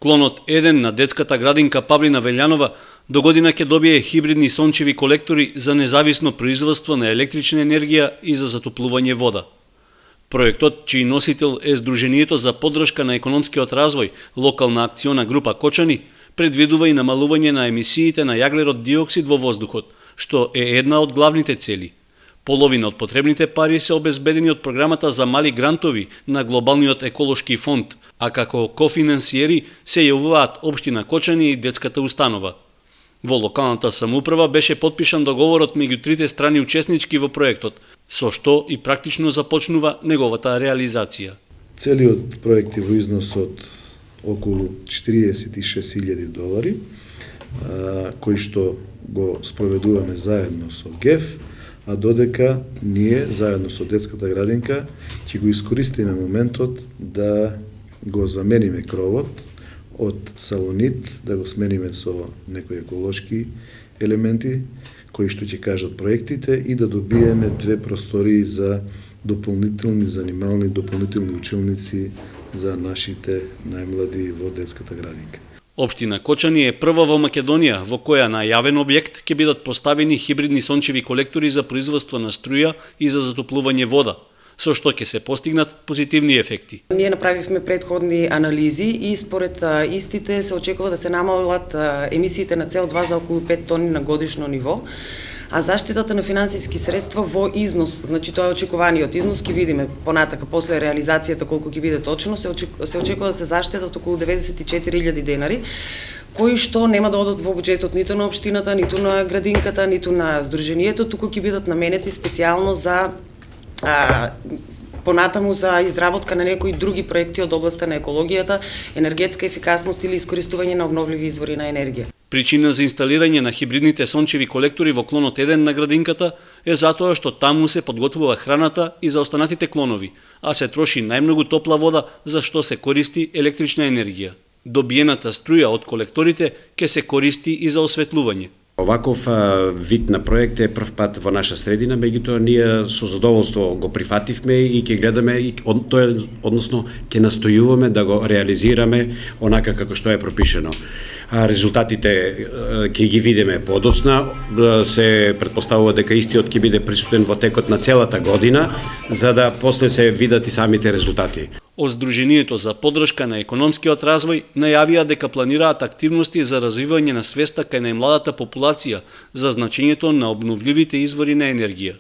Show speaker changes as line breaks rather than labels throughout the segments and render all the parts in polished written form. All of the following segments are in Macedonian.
Клонот 1 на детската градинка Павлина Велјанова до година ќе добие хибридни сончеви колектори за независно производство на електрична енергија и за затоплување вода. Проектот, чиј носител е Сдруженијето за поддршка на економскиот развој, локална акциона група Кочани, предвидува и намалување на емисиите на јаглерод диоксид во воздухот, што е една од главните цели. Половина од потребните пари се обезбедени од програмата за мали грантови на Глобалниот еколошки фонд, а како кофинансиери се јавуваат општина Кочани и детската установа. Во локалната самоуправа беше потпишан договорот меѓу трите страни учеснички во проектот, со што и практично започнува неговата реализација.
Целиот проект е во износ од околу $46,000, кој што го спроведуваме заедно со ГЕФ, а додека ние, заедно со детската градинка, ќе го искористиме моментот да го замениме кровот од салонит, да го смениме со некои еколошки елементи, кои што ќе кажат проектите, и да добиеме 2 простории за дополнителни занимални, дополнителни училници за нашите најмлади во детската градинка.
Општина Кочани е прва во Македонија во која на јавен објект ќе бидат поставени хибридни сончеви колектори за производство на струја и за затоплување вода, со што ќе се постигнат позитивни ефекти.
Ние направивме предходни анализи и според истите се очекува да се намалат емисиите на CO2 за околу 5 тони на годишно ниво, а заштитата на финансиски средства во износ, значи тоа е очекуваниот износ, ќе видиме понатака после реализацијата колку ќе биде точно, се очекува да се заштитат околу 94.000 денари, кои што нема да одат во буџетот ниту на општината, ниту на градинката, ниту на Сдруженијето, туку ќе бидат наменети специјално за понатаму за изработка на некои други проекти од областа на екологијата, енергетска ефикасност или искористување на обновливи извори на енергија.
Причина за инсталирање на хибридните сончеви колектори во клонот 1 на градинката е затоа што таму се подготвува храната и за останатите клонови, а се троши најмногу топла вода за што се користи електрична енергија. Добиената струја од колекторите ќе се користи и за осветлување.
Оваков вид на проект е прв пат во наша средина, меѓутоа ние со задоволство го прифативме и ќе гледаме, односно ќе настојуваме да го реализираме онака како што е пропишено. Резултатите ќе ги видиме подоцна, се претпоставува дека истиот ќе биде присутен во текот на целата година, за да после се видат и самите резултати.
Од Сдруженијето за поддршка на економскиот развој најавија дека планираат активности за развивање на свеста кај најмладата популација за значењето на обновливите извори на енергија.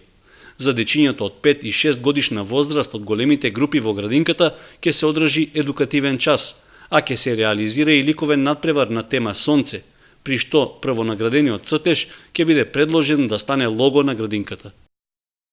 За дечињата од 5 и 6 годишна возраст од големите групи во градинката ќе се одржи едукативен час, а ќе се реализира и ликовен надпревар на тема Сонце, при што првонаградениот цртеж ќе биде предложен да стане лого на градинката.